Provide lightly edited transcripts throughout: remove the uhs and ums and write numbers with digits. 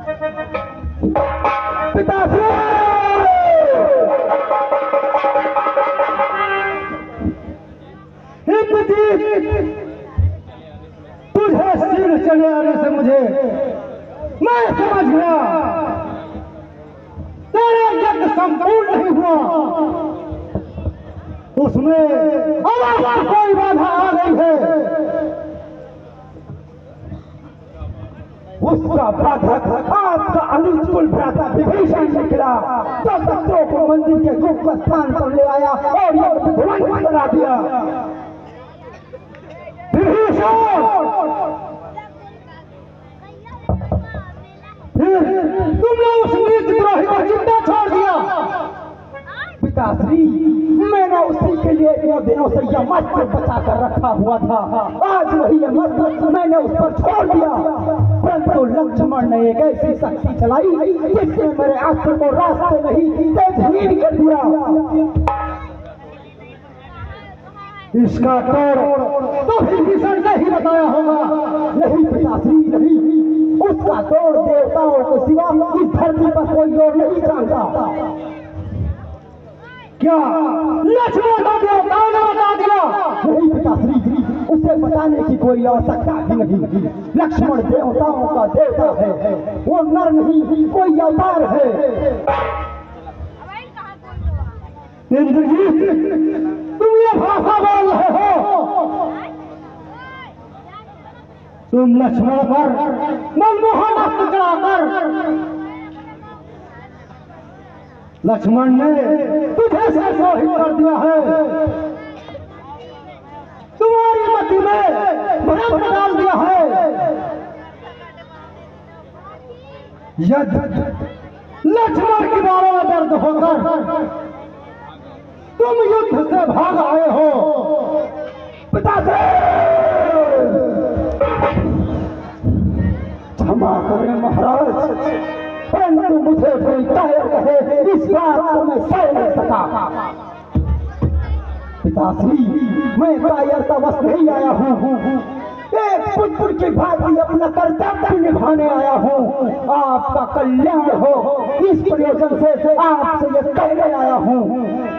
पिताश्री तुझे सिर चले आने से मुझे मैं समझ गया तेरा यज्ञ संपूर्ण नहीं हुआ। उसमें अवश्य कोई बाधा आ गई है। उसका बाधक आपका अनुज कुल भ्राता विभीषण निकला तो शत्रुओं को मंदिर के गुप्त स्थान पर ले आया और यह विध्वंस करा दिया। विभीषण फिर तुमने उस नीचद्रोही को जिंदा छोड़ दिया। पिताश्री मैंने उसी के लिए इतने दिनों से यह मस्त्र बचा कर रखा हुआ था। आज वही यह मस्त्र मैंने उस पर छोड़ दिया, परंतु लक्ष्मण ने एक ऐसी शक्ति चलाई जिसने मेरे अस्त्र को रास्ते में ही तेजहीन कर दिया। इसका तोड़ तो विभीषण ने ही बताया होगा। नहीं पिताश्री नहीं, उसका तोड़ देवताओं के सिवा इस धरती पर कोई और नहीं जानता। क्या लक्ष्मण को देवताओं ने बता दिया? नहीं पिताश्री, उसे बताने की कोई आवश्यकता ही नहीं। लक्ष्मण देवताओं का देवता है, वो नर नहीं कोई अवतार है। इंद्रजीत तुम ये भाषा बोल रहे हो? तुम लक्ष्मण पर मनमोहन अस्त्र चढ़ाकर लक्ष्मण ने तुझे से शोहित कर दिया है। तुम्हारी मति में भ्रम डाल दिया है। यदि लक्ष्मण की बालों में दर्द होकर तुम युद्ध से भाग आए हो, पिताश्री क्षमा करें महाराज, परंतु मुझे कोई कायर कहे इस बात को मैं सह नहीं सका। पिताश्री मैं कायरतावश नहीं आया हूँ, एक पुत्र की भांति अपना कर्तव्य निभाने आया हूँ। आपका कल्याण हो इस प्रयोजन से आपसे ये कहने आया हूँ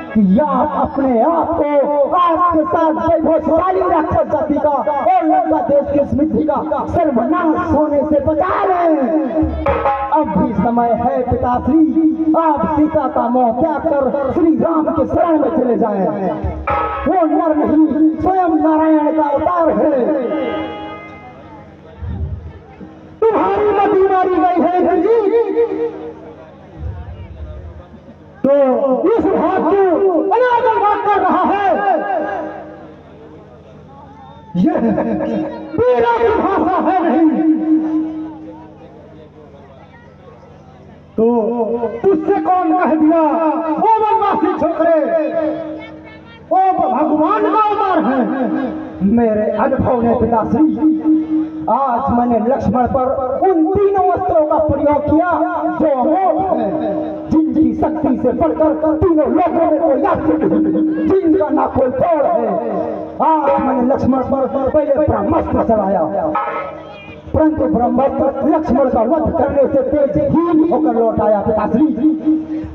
कि आप अपने आप को आपके साथ वैभवशाली राक्षस जाति का और लंका देश की स्मृति का सर्वनाश होने से बचा लें। अब भी समय है पिताश्री, आप सीता का मोह त्याग कर श्री राम के शरण में चले जाएं। वो नर नहीं स्वयं नारायण का अवतार है। तुम्हारी मति मारी गई है जी, तो इस भाग्य अनादर बात कर रहा है। यह मेरा की भाषा है नहीं, तो तुझसे कौन कह दिया वो वनवासी छोकरे वो भगवान का अवतार है? मेरे अनुभव ने पिताश्री आज मैंने लक्ष्मण पर उन तीनों अस्त्रों का प्रयोग किया जो अमोघ है, जिनकी शक्ति से बढ़कर तीनों लोगों में कोई अस्त्र नहीं, जिनका ना कोई तोड़ है। आज मैंने लक्ष्मण पर पहले ब्रह्मास्त्र चलाया, परंतु ब्रह्मास्त्र लक्ष्मण का वध करने से तेजहीन होकर लौट आया पिताश्री,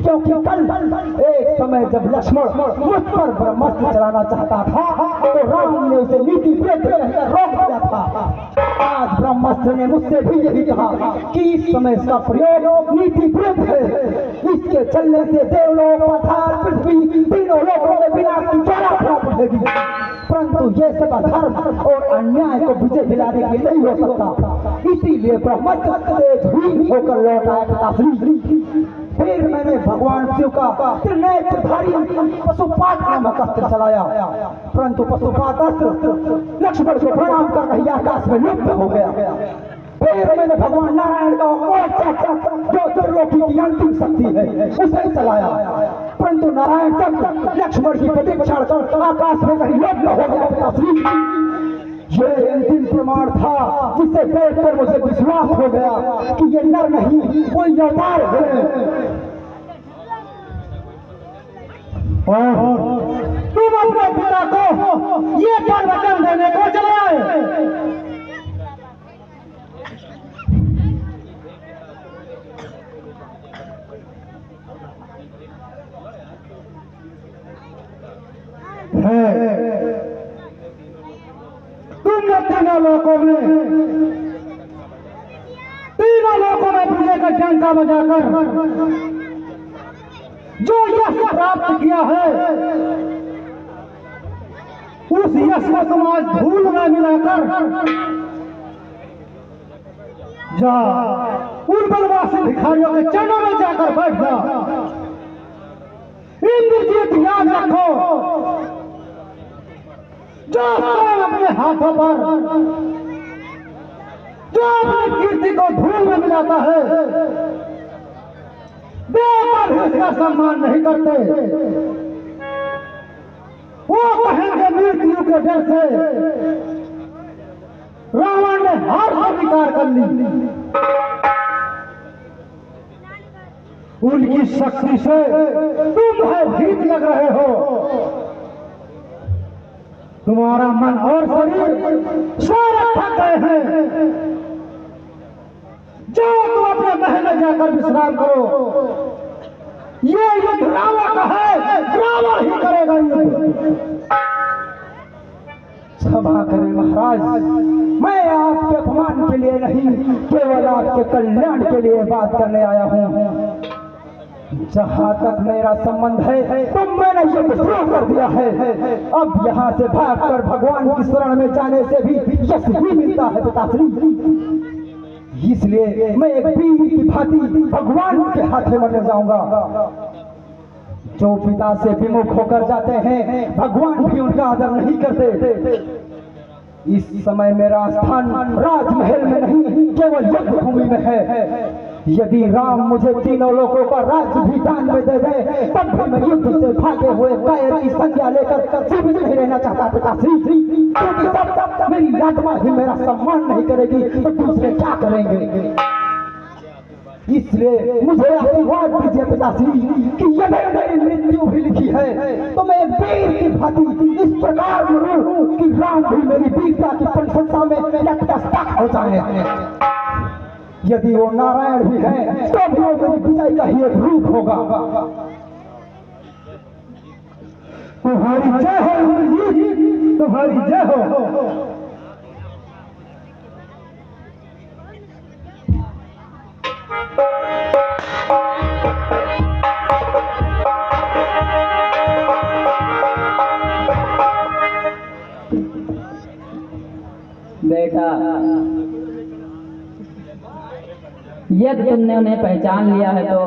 क्योंकि कल एक समय जब लक्ष्मण मुझ पर ब्रह्मास्त्र चलाना चाहता था तो राम ने उसे नीति प्रेत कहकर रोक दिया था। आज ब्रह्मास्त्र ने मुझसे भी यही कहा कि इस समय इसका प्रयोग नीति प्रेत है, इसके चलने से देवलोक पाताल पृथ्वी तीनों लोगों में विनाश की ज्वाला प्राप्त होगी, परंतु ये सब अधर्म और अन्याय को विजय दिलाने के नहीं हो सकता। इसीलिए ब्रह्मास्त्र तेजहीन होकर लौट आया पिताश्री। फिर मैंने भगवान शिव का त्रिनेत्रधारी पशुपात नामक अस्त्र चलाया, परंतु पशुपात अस्त्र लक्ष्मण को प्रणाम कर रही आकाश में लुप्त हो गया। फिर मैंने भगवान नारायण का जो त्रिलोकी की अंतिम शक्ति है उसे चलाया, परंतु नारायण चक्र लक्ष्मण की प्रतीक्षा कर आकाश में कहीं लुप्त हो गया। ये अंतिम प्रमाण था जिसे देखकर मुझे विश्वास हो गया कि ये नर नहीं कोई अवतार है। और तुम अपने पिता को ये वचन देने को चले आए। तीनों लोकों में विजय का डंका बजाकर जो यश प्राप्त किया है, उस यश को समाज धूल में मिलाकर जा उन बनवासी भिखारियों के चरणों में जाकर बैठ जा। इंद्रजीत याद रखो, जो अपने हाथों पर जो अपनी कीर्ति को धूल में मिलाता है, देवता भी उसका सम्मान नहीं करते। वो कहेंगे मृत्यु के डर से रावण ने हार स्वीकार कर ली। उनकी शक्ति से तुम भयभीत लग रहे हो। तुम्हारा मन और शरीर सारे थक गए हैं। जाओ तुम अपने महल में जाकर विश्राम करो। ये युद्ध रावण का है, रावण ही करेगा युद्ध। क्षमा करें महाराज, मैं आपके अपमान के लिए नहीं, केवल आपके कल्याण के लिए बात करने आया हूँ। जहाँ तक मेरा संबंध है तो मैंने युद्ध शुरू कर दिया है। अब यहाँ से भागकर भगवान की शरण में जाने से भी यश ही मिलता है पिताश्री। इसलिए मैं एक वीर की भांति भगवान के हाथे मरने जाऊंगा। जो पिता से विमुख होकर जाते हैं, भगवान भी उनका आदर नहीं करते। इस समय मेरा स्थान राजमहल में नहीं, केवल युद्ध भूमि में है। यदि राम मुझे तीनों लोगों का राज्य भी दान में दे दे, तब भी मैं युद्ध से भागे हुए कायर की संज्ञा लेकर जीवित नहीं रहना चाहता पिताश्री। क्योंकि तब मेरी आत्मा ही मेरा सम्मान नहीं करेगी तो दूसरे क्या करेंगे। इसलिए मुझे आशीर्वाद दीजिए पिताश्री कि यदि मेरी मृत्यु भी लिखी है तो मैं एक वीर की भांति इस प्रकार मरूं कि राम भी मेरी वीरता की प्रशंसा में यथास्थित हो जाए। यदि वो नारायण भी है तो भी वो मेरी विजय का ही एक रूप होगा। तुम्हारी जय हो, तुम्हारी जय हो। बेटा, यदि तुमने उन्हें पहचान लिया है तो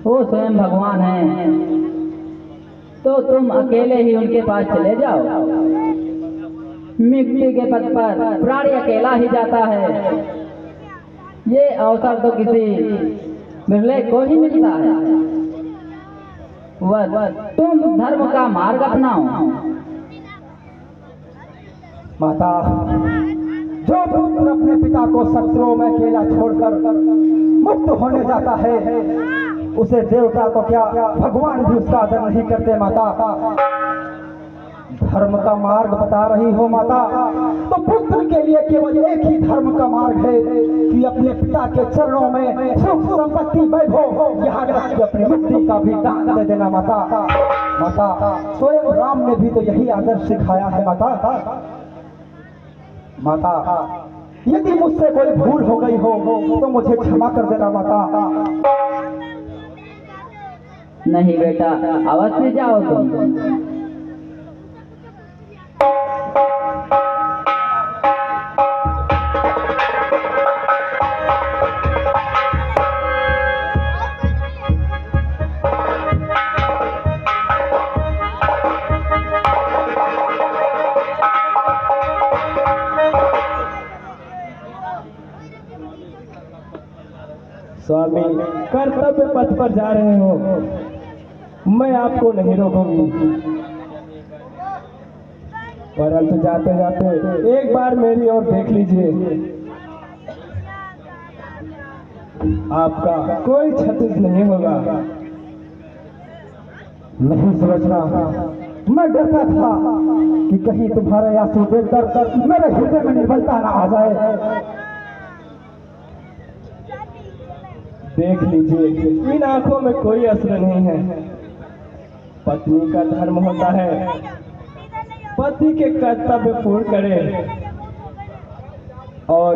वो स्वयं भगवान हैं, तो तुम अकेले ही उनके पास चले जाओ। मिट्टी के पद पर प्राणी अकेला ही जाता है। ये अवसर तो किसी बिरले को ही मिलता है। वह तुम धर्म का मार्ग अपनाओ। माता, जो पुत्र अपने पिता को शत्रुओं में अकेला छोड़कर मुक्त होने जाता है, उसे देवता को क्या भगवान भी उसका आदर नहीं करते। माता, धर्म का मार्ग बता रही हो माता, तो पुत्र के लिए केवल एक ही धर्म का मार्ग है कि अपने पिता के चरणों में सुख संपत्ति वैभव, यहाँ तक कि अपनी मुक्ति का भी दान दे देना। माता, स्वयं राम ने भी तो यही आदर्श सिखाया है। माता, यदि मुझसे कोई भूल हो गई हो तो मुझे क्षमा कर देना। माता, नहीं बेटा, अवश्य जाओ तुम। स्वामी, कर्तव्य पथ पर जा रहे हो, मैं आपको नहीं रोकूंगी, परंतु जाते जाते एक बार मेरी ओर देख लीजिए। आपका कोई क्षति नहीं होगा। नहीं समझना, मैं डरता था कि कहीं तुम्हारे आंसू देखकर मेरे हृदय में निर्बलता ना आ जाए। देख लीजिए, इन आंखों में कोई असर नहीं है। पत्नी का धर्म होता है पति के कर्तव्य पूर्ण करे और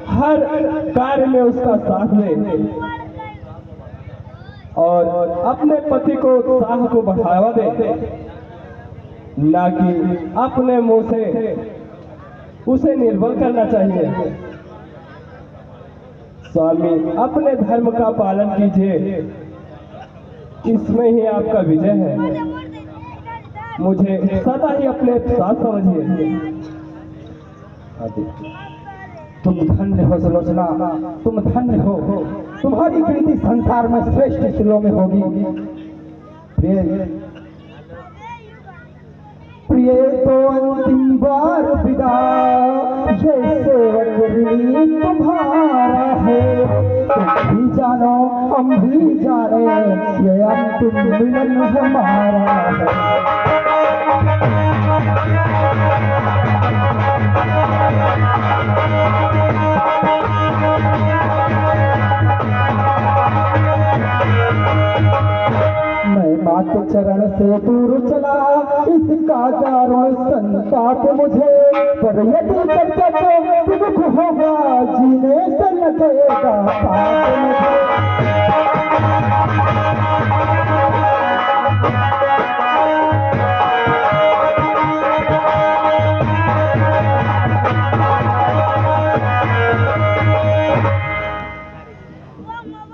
हर कार्य में उसका साथ दे और अपने पति को उत्साह को बढ़ावा दे, ना कि अपने मुंह से उसे निर्बल करना चाहिए। स्वामी, अपने धर्म का पालन कीजिए, इसमें ही आपका विजय है। मुझे सदा ही अपने साथ समझिए। तुम धन्य हो सुलोचना, तुम धन्य हो। तुम्हारी कीर्ति संसार में श्रेष्ठ शिलों में होगी। प्रिय तो अंतिम बार विदा, ये सेवक ऋणी तुम्हारा है। तुम भी जानो हम भी जाने, ये अंतिम मिलन हमारा है। मैं मात चरण से दूर चला, इसका दारुण संताप मुझे, पर यदि तक दुख होगा जीने से लगेगा पाप मुझे।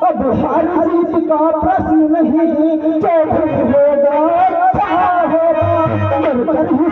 अब हार जीत का प्रश्न नहीं, जो होगा अच्छा होगा, मरकर ही